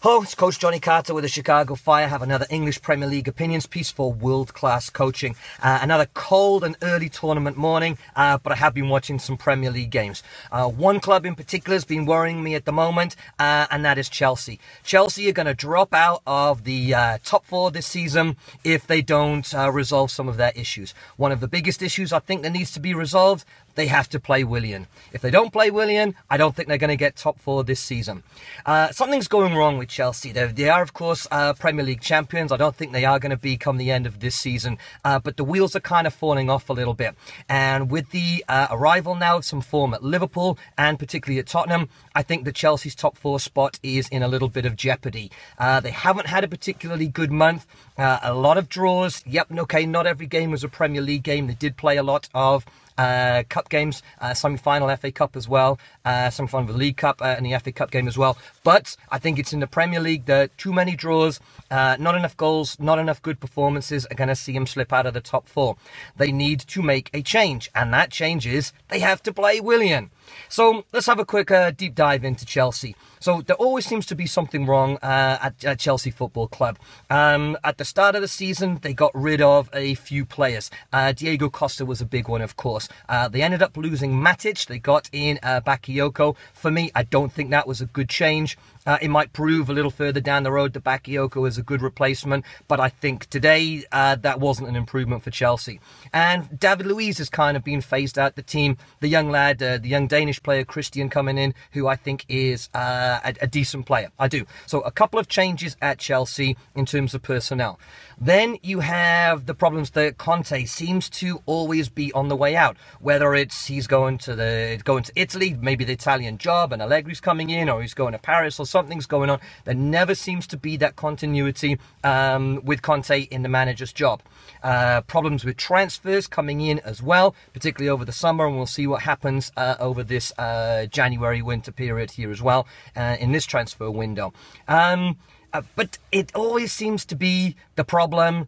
Hello, it's Coach Jonny Carter with the Chicago Fire. Have another English Premier League opinions piece for world-class coaching. Another cold and early tournament morning, but I have been watching some Premier League games. One club in particular has been worrying me at the moment, and that is Chelsea. Chelsea are going to drop out of the top four this season if they don't resolve some of their issues. One of the biggest issues I think that needs to be resolved, they have to play Willian. If they don't play Willian, I don't think they're going to get top four this season. Something's going wrong with Chelsea. They are, of course, Premier League champions. I don't think they are going to be come the end of this season. But the wheels are kind of falling off a little bit. And with the arrival now of some form at Liverpool and particularly at Tottenham, I think that Chelsea's top four spot is in a little bit of jeopardy. They haven't had a particularly good month. A lot of draws. Yep, okay, not every game was a Premier League game. They did play a lot of cup games, semi-final FA Cup as well, semi-final of the League Cup and the FA Cup game as well. But I think it's in the Premier League that too many draws, not enough goals, not enough good performances are going to see them slip out of the top four. They need to make a change, and that change is they have to play Willian. So let's have a quick deep dive into Chelsea. So there always seems to be something wrong at Chelsea Football Club. At the start of the season, they got rid of a few players. Diego Costa was a big one, of course. They ended up losing Matic. They got in Bakayoko. For me, I don't think that was a good change. It might prove a little further down the road that Bakayoko is a good replacement, but I think today that wasn't an improvement for Chelsea. And David Luiz has kind of been phased out the team. The young lad, the young Danish player Christian coming in, who I think is a decent player. I do. So a couple of changes at Chelsea in terms of personnel. Then you have the problems that Conte seems to always be on the way out. Whether it's he's going to Italy, maybe the Italian job, and Allegri's coming in, or he's going to Paris, or something's going on. There never seems to be that continuity with Conte in the manager's job. Problems with transfers coming in as well, particularly over the summer, and we'll see what happens over this January winter period here as well in this transfer window. But it always seems to be the problem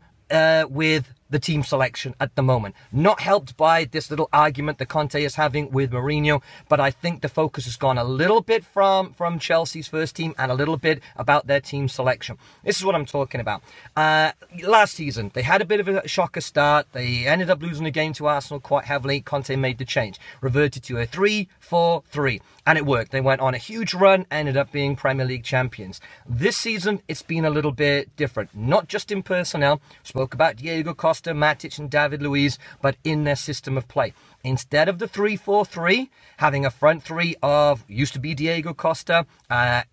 with the team selection at the moment. Not helped by this little argument that Conte is having with Mourinho, but I think the focus has gone a little bit from Chelsea's first team and a little bit about their team selection. This is what I'm talking about. Last season, they had a bit of a shocker start. They ended up losing the game to Arsenal quite heavily. Conte made the change, reverted to a 3-4-3, and it worked. They went on a huge run, ended up being Premier League champions. This season, it's been a little bit different, not just in personnel. Spoke about Diego Costa, Matic and David Luiz, but in their system of play. Instead of the 3-4-3, having a front three of, used to be Diego Costa,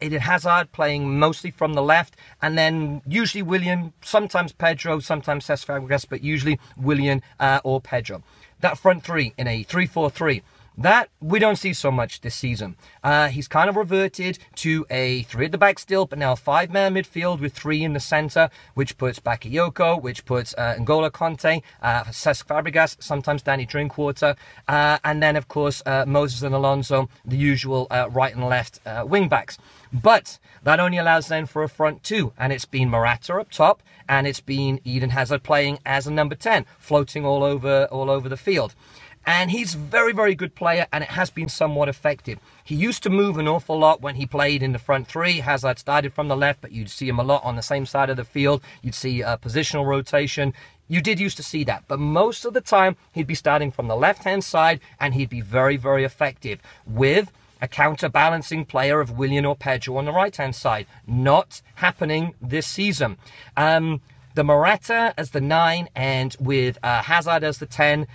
Eden Hazard playing mostly from the left, and then usually Willian, sometimes Pedro, sometimes Cesc Fabregas, but usually Willian or Pedro. That front three in a 3-4-3, that we don't see so much this season. He's kind of reverted to a 3 at the back still, but now a 5-man midfield with 3 in the centre, which puts Bakayoko, which puts N'Golo Conte, Cesc Fabregas, sometimes Danny Drinkwater, and then, of course, Moses and Alonso, the usual right and left wing-backs. But that only allows then for a front two, and it's been Morata up top, and it's been Eden Hazard playing as a number 10, floating all over the field. And he's a very, very good player, and it has been somewhat effective. He used to move an awful lot when he played in the front three. Hazard started from the left, but you'd see him a lot on the same side of the field. You'd see positional rotation. You did used to see that, but most of the time, he'd be starting from the left-hand side, and he'd be very, very effective with a counterbalancing player of Willian or Pedro on the right-hand side. Not happening this season. The Morata as the 9 and with Hazard as the 10,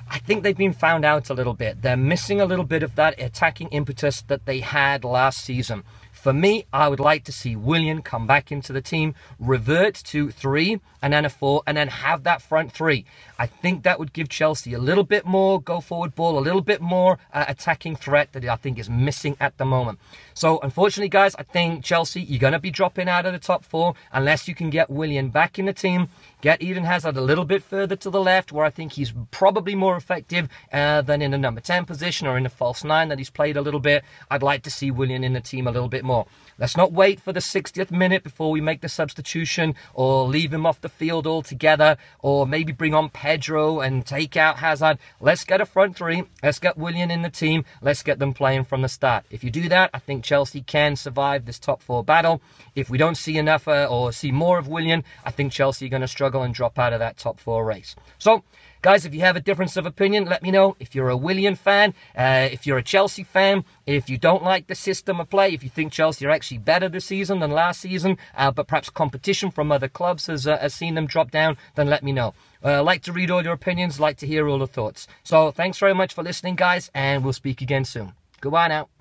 I think they've been found out a little bit. They're missing a little bit of that attacking impetus that they had last season. For me, I would like to see Willian come back into the team, revert to 3 and then a 4, and then have that front 3. I think that would give Chelsea a little bit more go-forward ball, a little bit more attacking threat that I think is missing at the moment. So, unfortunately, guys, I think Chelsea, you're going to be dropping out of the top 4 unless you can get Willian back in the team, get Eden Hazard a little bit further to the left, where I think he's probably more effective than in the number 10 position or in the false 9 that he's played a little bit. I'd like to see Willian in the team a little bit more. more. Let's not wait for the 60th minute before we make the substitution or leave him off the field altogether, or maybe bring on Pedro and take out Hazard. Let's get a front three. Let's get Willian in the team. Let's get them playing from the start. If you do that, I think Chelsea can survive this top four battle. If we don't see enough or see more of Willian, I think Chelsea are going to struggle and drop out of that top four race. So, guys, if you have a difference of opinion, let me know. If you're a Willian fan, if you're a Chelsea fan, if you don't like the system of play, if you think Chelsea are actually better this season than last season, but perhaps competition from other clubs has seen them drop down, then let me know. Like to read all your opinions, like to hear all the thoughts. So thanks very much for listening, guys, and we'll speak again soon. Goodbye now.